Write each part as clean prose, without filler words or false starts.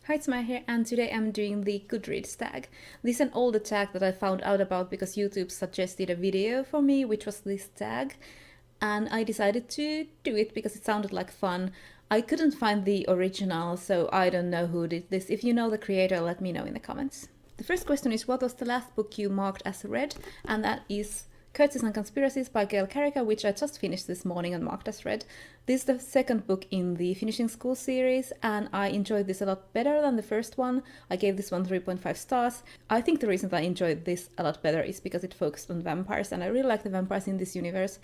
Hi, it's Maya here, and today I'm doing the Goodreads tag. This is an older tag that I found out about because YouTube suggested a video for me, which was this tag, and I decided to do it because it sounded like fun. I couldn't find the original, so I don't know who did this. If you know the creator, let me know in the comments. The first question is, what was the last book you marked as read? And that is Curses and Conspiracies by Gail Carricker, which I just finished this morning and marked as read. This is the second book in the Finishing School series, and I enjoyed this a lot better than the first one. I gave this one 3.5 stars. I think the reason that I enjoyed this a lot better is because it focused on vampires, and I really like the vampires in this universe.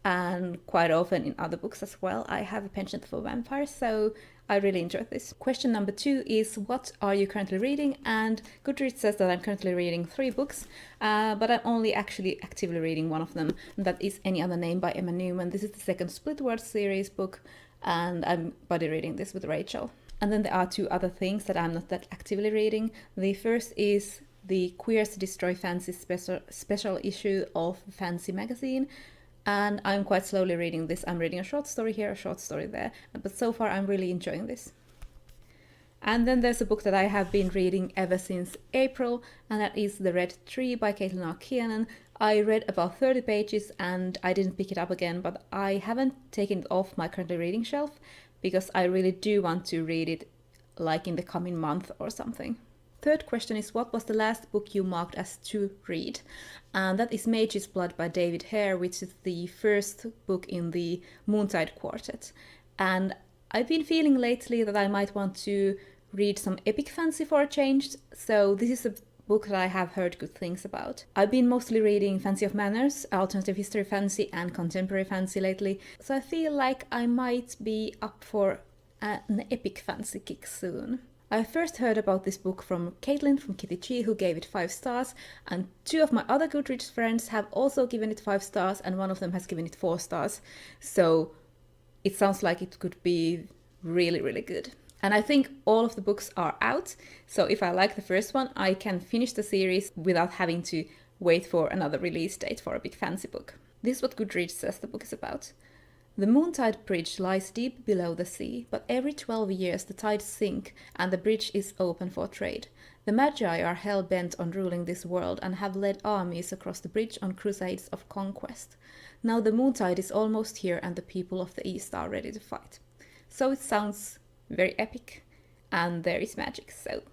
And quite often in other books as well, I have a penchant for vampires, so I really enjoyed this. Question number 2 is, what are you currently reading? And Goodreads says that I'm currently reading 3 books, but I'm only actually actively reading one of them, and that is Any Other Name by Emma Newman. This is the second Split Word series book, and I'm buddy reading this with Rachel. And then there are 2 other things that I'm not that actively reading. The first is the Queers Destroy Fancy special issue of Fancy magazine. And I'm quite slowly reading this. I'm reading a short story here, a short story there, but so far I'm really enjoying this. And then there's a book that I have been reading ever since April, and that is The Red Tree by Caitlin R. Kiernan. I read about 30 pages and I didn't pick it up again, but I haven't taken it off my currently reading shelf because I really do want to read it like in the coming month or something. Third question is, what was the last book you marked as to read? And that is Mage's Blood by David Hare, which is the first book in the Moontide Quartet. And I've been feeling lately that I might want to read some epic fantasy for a change, so this is a book that I have heard good things about. I've been mostly reading Fancy of Manners, alternative history fantasy and contemporary fantasy lately, so I feel like I might be up for an epic fantasy kick soon. I first heard about this book from Caitlin from Kitty G, who gave it 5 stars, and 2 of my other Goodreads friends have also given it 5 stars, and one of them has given it 4 stars. So it sounds like it could be really, really good. And I think all of the books are out, so if I like the first one, I can finish the series without having to wait for another release date for a big fancy book. This is what Goodreads says the book is about. The Moontide Bridge lies deep below the sea, but every 12 years the tides sink and the bridge is open for trade. The Magi are hell-bent on ruling this world and have led armies across the bridge on crusades of conquest. Now the Moontide is almost here and the people of the East are ready to fight. So it sounds very epic, and there is magic, so...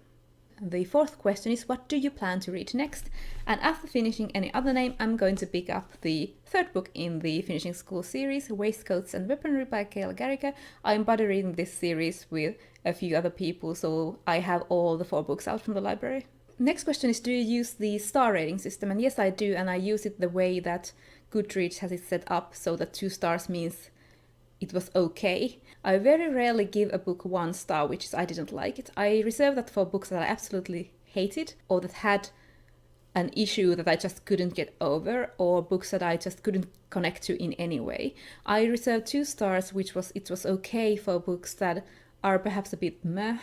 The fourth question is, what do you plan to read next? And after finishing Any Other Name, I'm going to pick up the third book in the Finishing School series, Waistcoats and Weaponry by Gail Carricker. I'm buddy reading this series with a few other people, so I have all the 4 books out from the library. Next question is, do you use the star rating system? And yes, I do, and I use it the way that Goodreads has it set up, so that 2 stars means it was okay. I very rarely give a book 1 star, which is I didn't like it. I reserve that for books that I absolutely hated, or that had an issue that I just couldn't get over, or books that I just couldn't connect to in any way. I reserve 2 stars, which was it was okay for books that are perhaps a bit meh,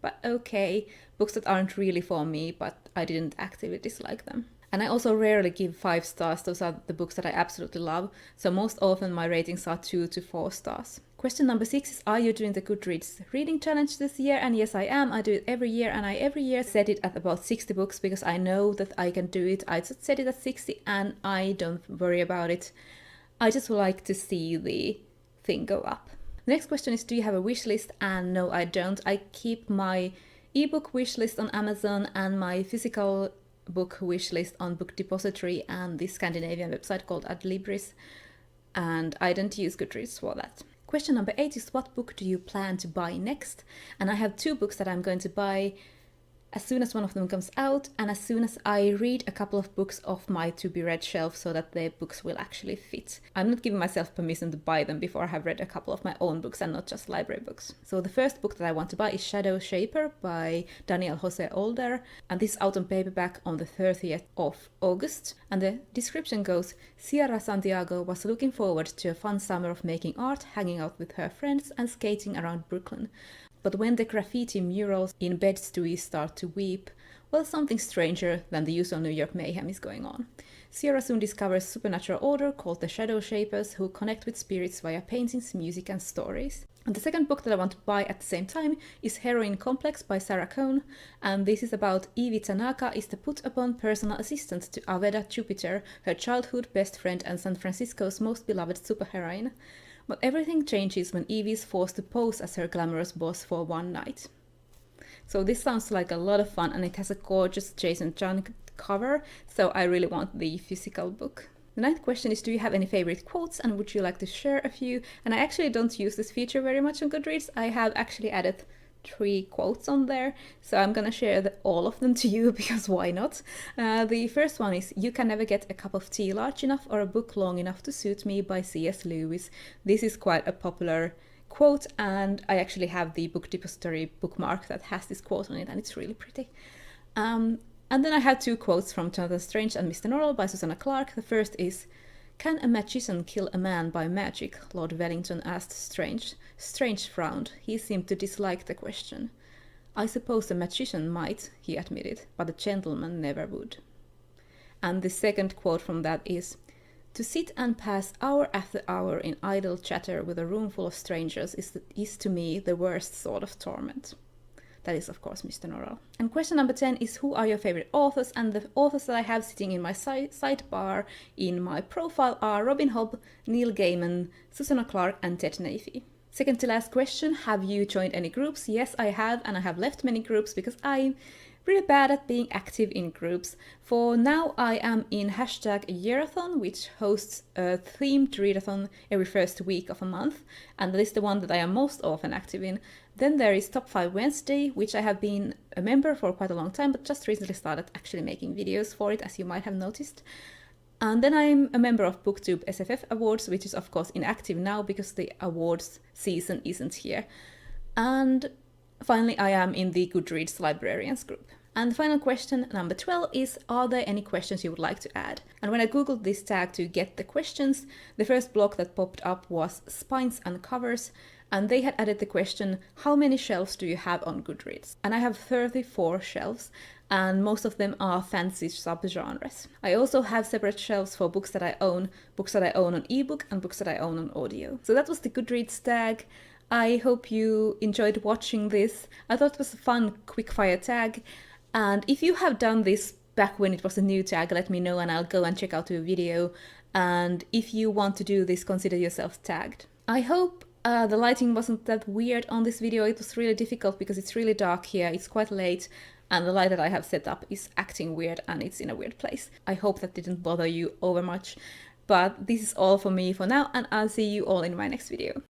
but okay. Books that aren't really for me, but I didn't actively dislike them. And I also rarely give 5 stars, those are the books that I absolutely love, so most often my ratings are 2 to 4 stars. Question number 6 is, are you doing the Goodreads reading challenge this year? And yes, I am. I do it every year, and I every year set it at about 60 books because I know that I can do it. I just set it at 60 and I don't worry about it. I just like to see the thing go up. The next question is, do you have a wish list? And no, I don't. I keep my ebook wish list on Amazon and my physical book wish list on Book Depository and the Scandinavian website called Adlibris, and I don't use Goodreads for that. Question number 8 is, what book do you plan to buy next? And I have 2 books that I'm going to buy as soon as one of them comes out, and as soon as I read a couple of books off my to-be-read shelf so that the books will actually fit. I'm not giving myself permission to buy them before I have read a couple of my own books and not just library books. So the first book that I want to buy is Shadow Shaper by Daniel Jose Older, and this is out on paperback on the 30th of August. And the description goes, Sierra Santiago was looking forward to a fun summer of making art, hanging out with her friends and skating around Brooklyn. But when the graffiti murals in Bed-Stuy start to weep, well, something stranger than the usual New York mayhem is going on. Sierra soon discovers a supernatural order called the Shadow Shapers, who connect with spirits via paintings, music and stories. And the second book that I want to buy at the same time is Heroine Complex by Sarah Cohn, and this is about Evie Tanaka is the put-upon personal assistant to Aveda Jupiter, her childhood best friend and San Francisco's most beloved superheroine. But everything changes when Evie is forced to pose as her glamorous boss for one night. So this sounds like a lot of fun, and it has a gorgeous Jason Jung cover, so I really want the physical book. The ninth question is, do you have any favorite quotes and would you like to share a few? And I actually don't use this feature very much on Goodreads. I have actually added 3 quotes on there, so I'm gonna share all of them to you because why not? The first one is, you can never get a cup of tea large enough or a book long enough to suit me by C.S. Lewis. This is quite a popular quote, and I actually have the book depository bookmark that has this quote on it, and it's really pretty. And then I have 2 quotes from Jonathan Strange and Mr. Norrell by Susanna Clarke. The first is, can a magician kill a man by magic? Lord Wellington asked Strange. Strange frowned. He seemed to dislike the question. I suppose a magician might, he admitted, but a gentleman never would. And the second quote from that is, to sit and pass hour after hour in idle chatter with a room full of strangers is to me the worst sort of torment. That is, of course, Mr. Norrell. And question number 10 is, who are your favorite authors? And the authors that I have sitting in my sidebar in my profile are Robin Hobb, Neil Gaiman, Susanna Clarke, and Ted Naifi. Second to last question, have you joined any groups? Yes, I have, and I have left many groups because I'm really bad at being active in groups. For now, I am in #Yearathon, which hosts a themed readathon every first week of a month, and that is the one that I am most often active in. Then there is Top 5 Wednesday, which I have been a member for quite a long time, but just recently started actually making videos for it, as you might have noticed. And then I'm a member of BookTube SFF Awards, which is of course inactive now because the awards season isn't here. And finally, I am in the Goodreads Librarians group. And the final question, number 12, is, are there any questions you would like to add? And when I googled this tag to get the questions, the first blog that popped up was Spines and Covers, and they had added the question, how many shelves do you have on Goodreads? And I have 34 shelves, and most of them are fancy subgenres. I also have separate shelves for books that I own on ebook, and books that I own on audio. So that was the Goodreads tag. I hope you enjoyed watching this. I thought it was a fun quickfire tag, and if you have done this back when it was a new tag, let me know and I'll go and check out your video. And if you want to do this, consider yourself tagged. I hope the lighting wasn't that weird on this video. It was really difficult because it's really dark here, it's quite late, and the light that I have set up is acting weird and it's in a weird place. I hope that didn't bother you over much, but this is all for me for now, and I'll see you all in my next video.